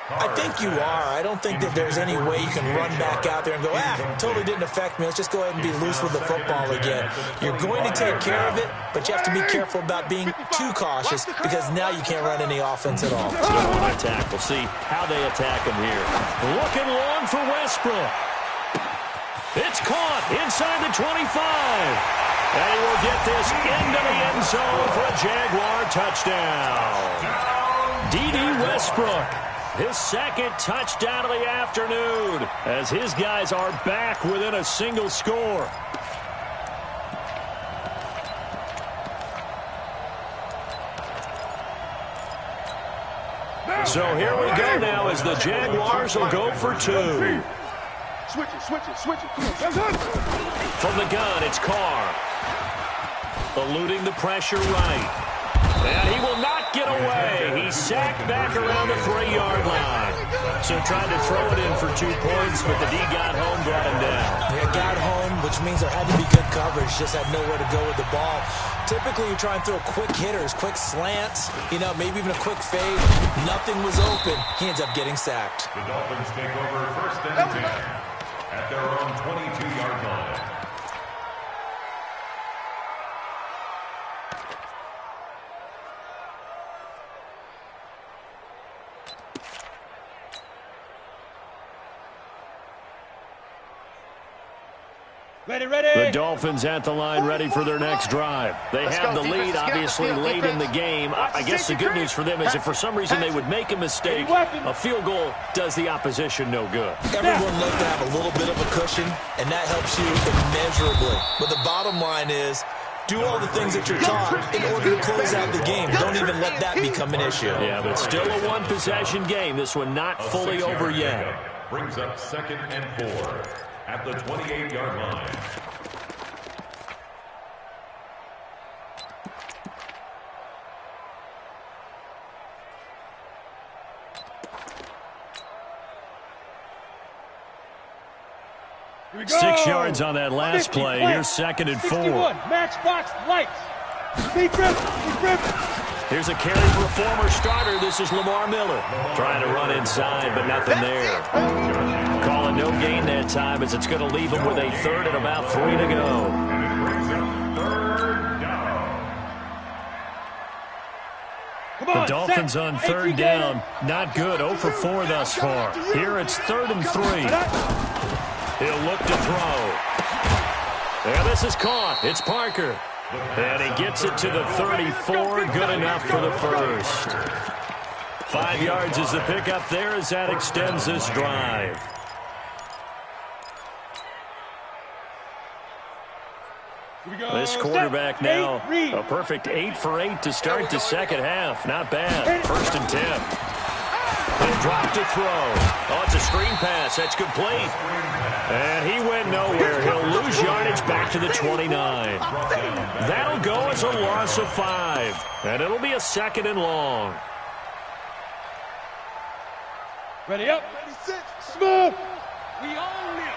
S5: I think you are. I don't think that there's any way you can run back out there and go, totally didn't affect me. Let's just go ahead and be loose with the football again. You're going to take care of it, but you have to be careful about being too cautious because now you can't run any offense at all.
S1: Let's go on attack. We'll see how they attack him here. Looking long for Westbrook. It's caught inside the 25. And he will get this into the end zone for a Jaguar touchdown. D.D. Westbrook. His second touchdown of the afternoon as his guys are back within a single score. So here we go now as the Jaguars will go for two.
S4: Switch it. Come on.
S1: From the gun, it's Carr. Eluding the pressure right. And he will not get away. He's sacked back around the 3-yard line. So tried to throw it in for 2 points, but the D got home, brought him down.
S5: Yeah, got home, which means there had to be good coverage. Just had nowhere to go with the ball. Typically, you try and throw quick hitters, quick slants, maybe even a quick fade. Nothing was open. He ends up getting sacked.
S2: The Dolphins take over 1st and 10 at their own 22-yard line.
S3: Ready.
S1: The Dolphins at the line, ready for their next drive. They have the lead, obviously, late in the game. I guess the good news for them is if for some reason they would make a mistake, a field goal does the opposition no good.
S5: Everyone loves to have a little bit of a cushion, and that helps you immeasurably. But the bottom line is, do all the things that you're taught in order to close out the game. Don't even let that become an issue.
S1: Yeah, but it's still a one-possession game. This one not fully over yet.
S2: Brings up 2nd and 4 at the 28-yard line.
S3: Here we go.
S1: 6 yards on that last play. Here's 2nd and 4.
S3: Matchbox lights. Deep grip.
S1: Here's a carry for a former starter. This is Lamar Miller. Trying to run inside, but nothing there. Calling no gain that time as it's going to leave him with a 3rd and about 3 to go. The Dolphins on 3rd down. Not good. 0 for 4 thus far. Here it's 3rd and 3. He'll look to throw. There, this is caught. It's Parker. And he gets it to the 34. Good enough for the first. 5 yards is the pickup there as that extends this drive. This quarterback now, a perfect 8 for 8 to start the second half. Not bad. 1st and 10. He'll drop to throw. Oh, it's a screen pass. That's complete. And he went nowhere. He'll lose yardage back to the 29. That'll go as a loss of 5. And it'll be a 2nd and long.
S3: Ready up. Smooth. We own it.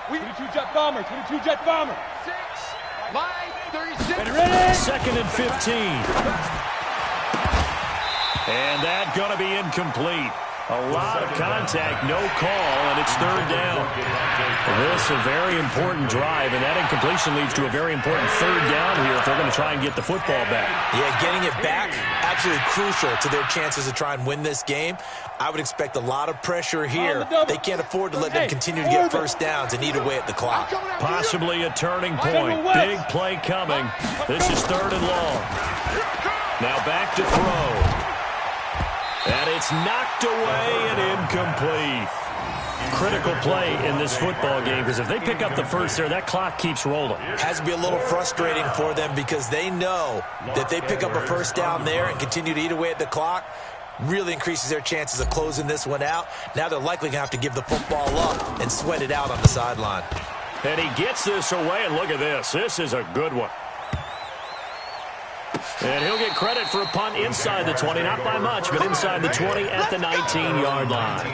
S3: 22 jet bomber. 22 jet bomber. 6. Line 36. Ready.
S1: 2nd and 15. And that going to be incomplete. A lot of contact, no call, and it's 3rd down. This is a very important drive, and that incompletion leads to a very important 3rd down here if they're going to try and get the football back.
S5: Yeah, getting it back, absolutely crucial to their chances to try and win this game. I would expect a lot of pressure here. They can't afford to let them continue to get 1st downs and eat away at the clock.
S1: Possibly a turning point. Big play coming. This is 3rd and long. Now back to throw. And it's knocked away and incomplete. Critical play in this football game because if they pick up the first there, that clock keeps rolling.
S5: Has to be a little frustrating for them because they know that they pick up a 1st down there and continue to eat away at the clock, really increases their chances of closing this one out. Now they're likely going to have to give the football up and sweat it out on the sideline.
S1: And he gets this away, and look at this. This is a good one. And he'll get credit for a punt inside the 20, not by much, but inside the 20 at the 19-yard line.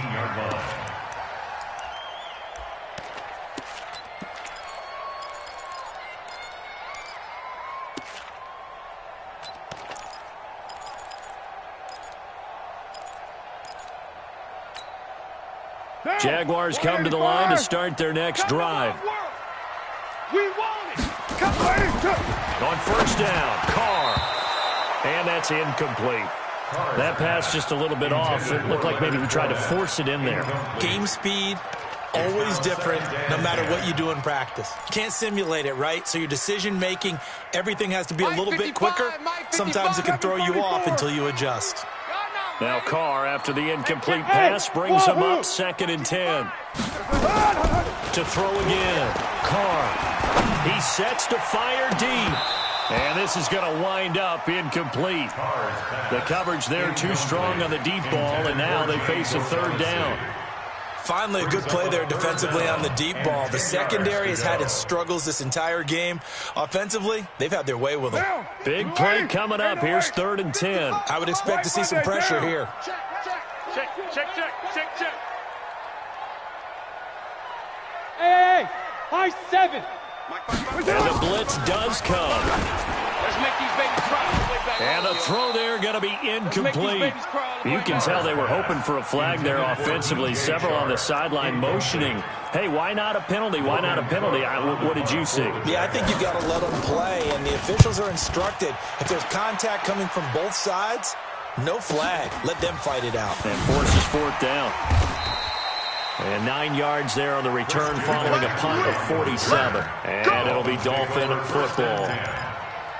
S1: Jaguars come to the line to start their next drive.
S3: We want it.
S1: On first down, Carr. And that's incomplete. That pass just a little bit off. It looked like maybe he tried to force it in there.
S5: Game speed, always different, no matter what you do in practice. You can't simulate it, right? So your decision-making, everything has to be a little bit quicker. Sometimes it can throw you off until you adjust.
S1: Now Carr, after the incomplete pass, brings him up 2nd and 10. To throw again. Carr. He sets to fire deep. And this is going to wind up incomplete. The coverage there too strong on the deep ball, and now they face a 3rd down.
S5: Finally, a good play there defensively on the deep ball. The secondary has had its struggles this entire game. Offensively, they've had their way with them.
S1: Big play coming up. Here's 3rd and 10.
S5: I would expect to see some pressure here.
S3: Check. Hey, high 7.
S1: And the blitz does come.
S3: Let's make these babies cry.
S1: And the throw there going to be incomplete. You can tell they were hoping for a flag there offensively. Several on the sideline motioning. Hey, why not a penalty? Why not a penalty? What did you see?
S5: Yeah, I think you've got to let them play, and the officials are instructed. If there's contact coming from both sides, no flag. Let them fight it out.
S1: And forces 4th down. And 9 yards there on the return following a punt of 47. And it'll be Dolphin football.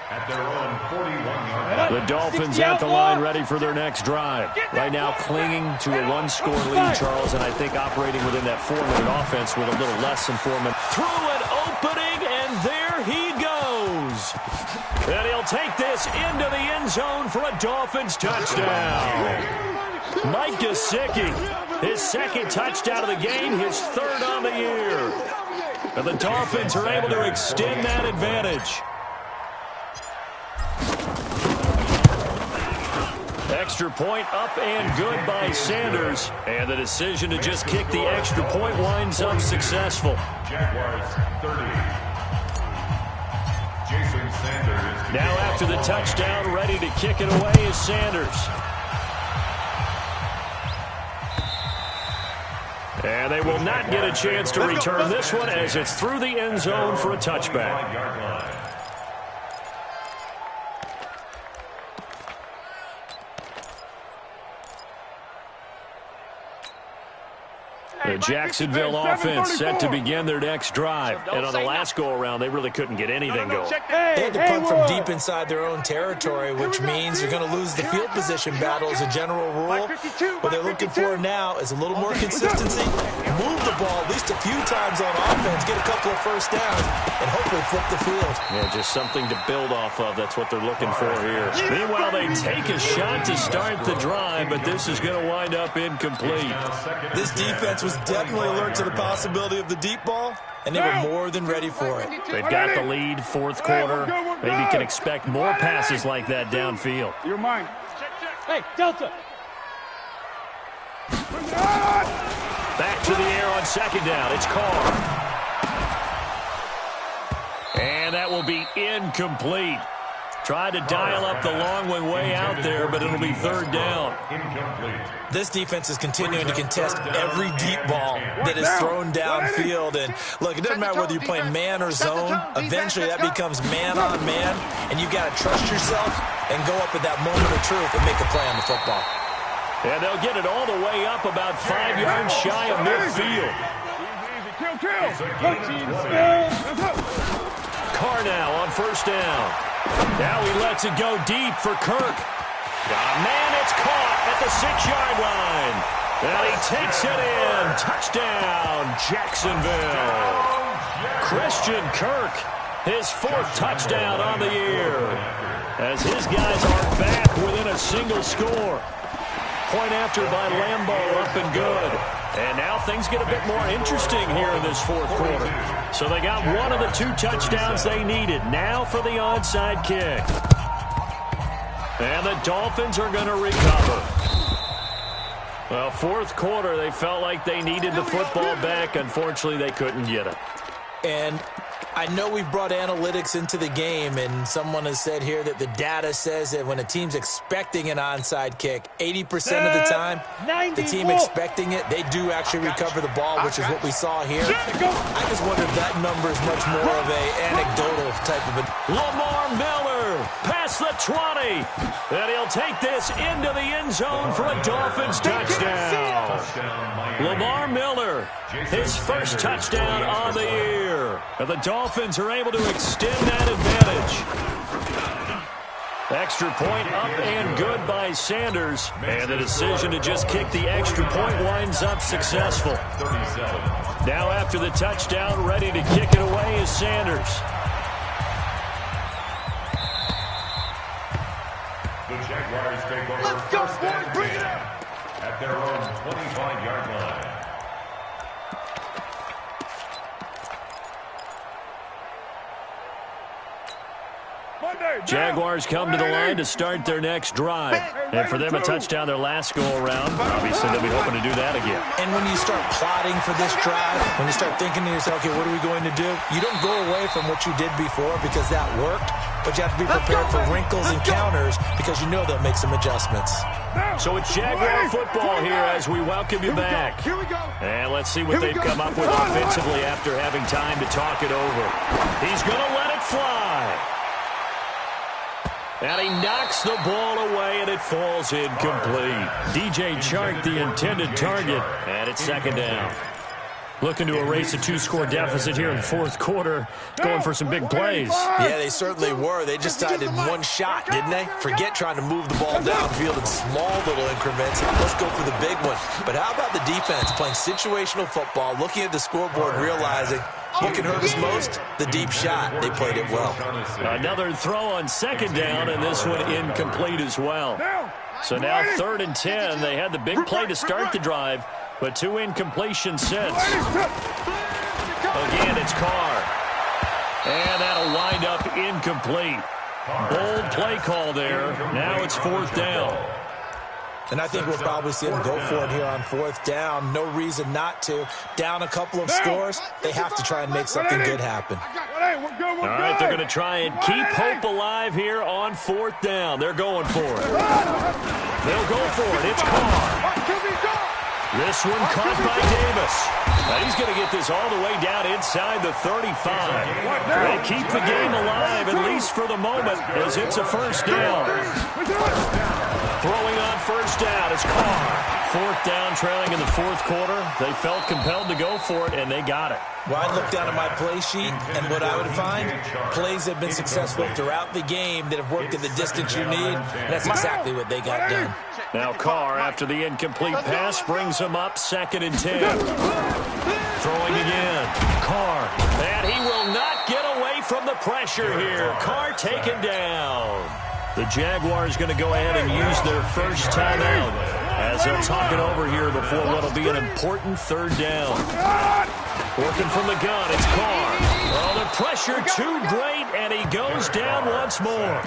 S2: At their own 41-yard line.
S1: The Dolphins at the line ready for their next drive. Right now clinging to a 1-score lead, Charles, and I think operating within that 4-minute offense with a little less than 4 minutes. Through an opening, and there he goes. And he'll take this into the end zone for a Dolphins touchdown. Mike Gesicki, his 2nd touchdown of the game, his 3rd on the year. And the Dolphins are able to extend that advantage. Extra point up and good by Sanders. And the decision to just kick the extra point winds up successful.
S2: Jaguars 30. Jason Sanders.
S1: Now after the touchdown, ready to kick it away is Sanders. And they will not get a chance to return this one as it's through the end zone for a touchback. The Jacksonville offense set to begin their next drive. And on the last go-around, they really couldn't get anything going.
S5: They had to punt from deep inside their own territory, which means you're going to lose the field position battle as a general rule. What they're looking for now is a little more consistency, move the ball at least a few times on offense, get a couple of first downs, and hopefully flip the field.
S1: Yeah, just something to build off of. That's what they're looking for here. Meanwhile, they take a shot to start the drive, but this is going to wind up incomplete.
S5: This defense was definitely alert to the possibility of the deep ball, and they were more than ready for it.
S1: They've got the lead, 4th quarter. Maybe can expect more passes like that downfield.
S3: You're mine. Hey, Delta.
S1: Back to the air on 2nd down. It's Carr. And that will be incomplete. Tried to dial up the long one way out there, but it'll be 3rd down.
S5: This defense is continuing to contest every deep ball that is thrown downfield. And look, it doesn't matter whether you're playing man or zone. Eventually, that becomes man on man, and you've got to trust yourself and go up at that moment of truth and make a play on the football.
S1: And they'll get it all the way up about 5 yards shy of midfield. Carr now on 1st down. Now he lets it go deep for Kirk. Man, it's caught at the 6-yard line. And he takes it in. Touchdown, Jacksonville. Christian Kirk, his 4th touchdown on the year. As his guys are back within a single score. Point after by Lambeau, up and good. And now things get a bit more interesting here in this 4th quarter. So they got one of the 2 touchdowns they needed. Now for the onside kick. And the Dolphins are going to recover. Well, 4th quarter, they felt like they needed the football back. Unfortunately, they couldn't get it.
S5: And I know we've brought analytics into the game, and someone has said here that the data says that when a team's expecting an onside kick, 80% of the time, the team expecting it, they do actually recover the ball, which is what we saw here. I just wonder if that number is much more of an anecdotal type of a...
S1: Lamar Miller past the 20, and he'll take this into the end zone for a Dolphins touchdown. Lamar Miller, his first touchdown on the year. And the Dolphins are able to extend that advantage. Extra point up and good by Sanders. And the decision to just kick the extra point winds up successful. Now after the touchdown, ready to kick it away is Sanders.
S2: The Jaguars take over first and 10 at their own 25-yard line.
S1: Jaguars come to the line to start their next drive. And for them, a touchdown their last go-around. Obviously, they'll be hoping to do that again.
S5: And when you start plotting for this drive, when you start thinking to yourself, okay, what are we going to do? You don't go away from what you did before because that worked, but you have to be prepared for wrinkles and counters because you know they'll make some adjustments.
S1: So it's Jaguar football here as we welcome you back.
S4: Here we go.
S1: And let's see what they've come up with offensively after having time to talk it over. He's going to let it fly. And he knocks the ball away, and it falls incomplete. DJ Chark, the intended target, and it's second down. Looking to erase a two-score deficit here in the fourth quarter, going for some big plays.
S5: Yeah, they certainly were. They just decided one shot, didn't they? Forget trying to move the ball downfield in small little increments. Let's go for the big one. But how about the defense playing situational football, looking at the scoreboard, realizing what can hurt us most? The deep shot. They played it well.
S1: Another throw on second down, and this one incomplete as well. So now 3rd and 10. They had the big play to start the drive, but 2 incompletions since. Again, it's Carr. And that'll wind up incomplete. Bold play call there. Now it's 4th down.
S5: And I think we'll probably see them go for it here on 4th down. No reason not to. Down a couple of scores, they have to try and make something good happen.
S1: All right, they're going to try and keep hope alive here on 4th down. They're going for it. They'll go for it. It's Carr. This one caught by Davis. Now he's going to get this all the way down inside the 35. They keep the game alive, at least for the moment, as it's a first down. Throwing on first down is Carr. 4th down, trailing in the 4th quarter. They felt compelled to go for it, and they got it.
S5: Well, I look down at my play sheet, and what I would find, plays have been successful throughout the game that have worked at the distance you need, and that's exactly what they got done.
S1: Now Carr, after the incomplete pass, brings him up 2nd and 10. Throwing again. Carr, and he will not get away from the pressure here. Carr taken down. The Jaguars going to go ahead and use their first timeout as they'll talk it over here before what'll be an important 3rd down. Working from the gun, it's Carr. Well, the pressure too great, and he goes down once more.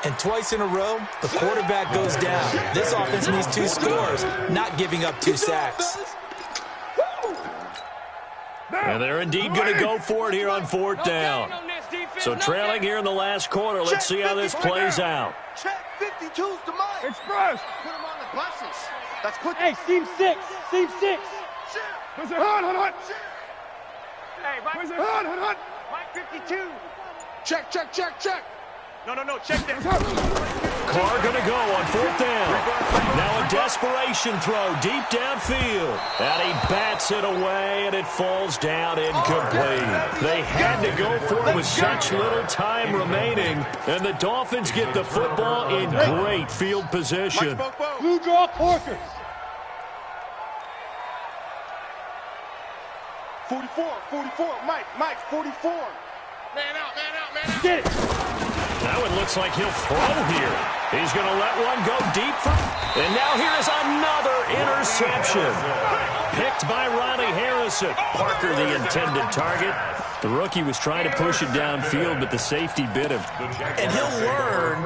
S5: And twice in a row, the quarterback goes down. This offense needs 2 scores, not giving up 2 sacks.
S1: And they're indeed going to go for it here on 4th down. So trailing here in the last quarter, let's see how this plays out.
S4: Check 52's to mine.
S3: Express.
S4: Put him on the buses. That's quick.
S3: Hey, seam 6. Seam 6. Where's it? Hot. Hey, where's it? Hot. Mike 52.
S4: Check.
S3: No, check this.
S1: Carr going to go on 4th down. Now a desperation throw deep downfield. And he bats it away, and it falls down incomplete. They had to go for it with such little time remaining, and the Dolphins get the football in great field position.
S3: Blue draw Corkers.
S4: 44. Mike, 44. Man out.
S3: Get it.
S1: Now it looks like he'll throw here. He's going to let one go deep. And now here is another interception. Picked by Ronnie Harrison. Parker, the intended target. The rookie was trying to push it downfield, but the safety bit him.
S5: And he'll learn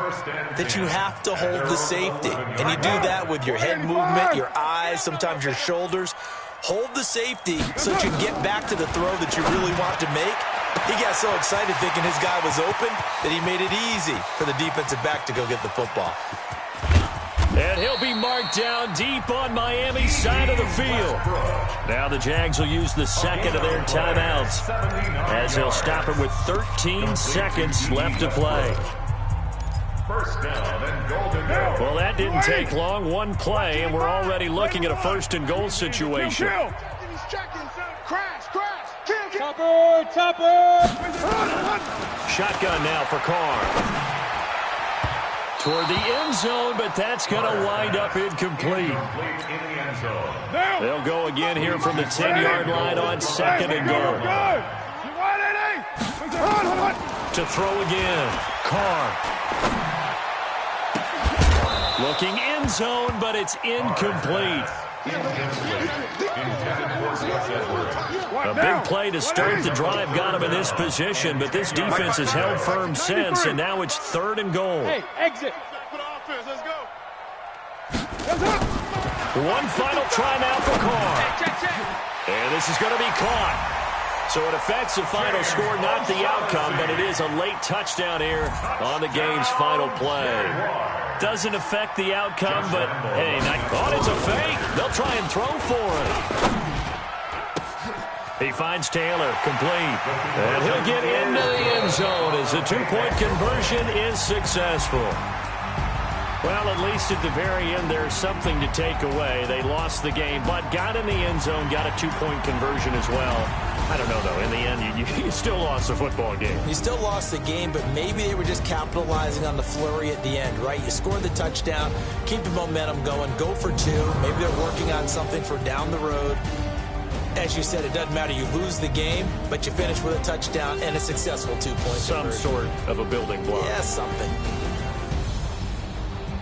S5: that you have to hold the safety. And you do that with your head movement, your eyes, sometimes your shoulders. Hold the safety so that you can get back to the throw that you really want to make. He got so excited thinking his guy was open that he made it easy for the defensive back to go get the football.
S1: And he'll be marked down deep on Miami's side of the field. Now the Jags will use the second of their timeouts as they'll stop it with 13 seconds left to play.
S2: First down and goal to go.
S1: Well, that didn't take long. One play, and we're already looking at a first and goal situation.
S3: Topper!
S1: Shotgun now for Carr. Toward the end zone, but that's going to wind up incomplete. They'll go again here from the 10-yard line on second and goal. To throw again. Carr. Looking end zone, but it's incomplete. A big play to start the drive got him in this position, but this defense has held firm since, and now it's third and goal.
S3: Hey, exit.
S4: Let's go.
S1: One final try now for Carr. And this is going to be caught. So it affects the final score, not the outcome, but it is a late touchdown here on the game's final play. Doesn't affect the outcome, but, hey, it's a fake. They'll try and throw for it. He finds Taylor, complete. And he'll get into the end zone as the two-point conversion is successful. Well, at least at the very end, there's something to take away. They lost the game, but got in the end zone, got a two-point conversion as well. I don't know, though. In the end, you still lost the football game.
S5: You still lost the game, but maybe they were just capitalizing on the flurry at the end, right? You scored the touchdown, keep the momentum going, go for two. Maybe they're working on something for down the road. As you said, it doesn't matter. You lose the game, but you finish with a touchdown and a successful two-point
S1: Some
S5: conversion.
S1: sort of a building block.
S5: Yeah, something.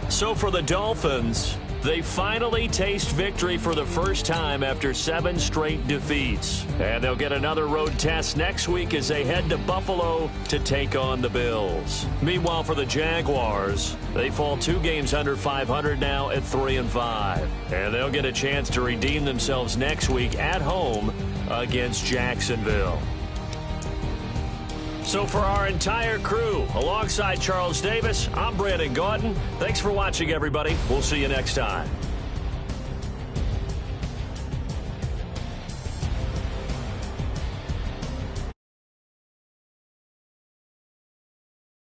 S1: So for the Dolphins, they finally taste victory for the first time after 7 straight defeats. And they'll get another road test next week as they head to Buffalo to take on the Bills. Meanwhile, for the Jaguars, they fall 2 games under 500 now at 3-5. And they'll get a chance to redeem themselves next week at home against Jacksonville. So for our entire crew, alongside Charles Davis, I'm Brandon Gaudin. Thanks for watching, everybody. We'll see you next time.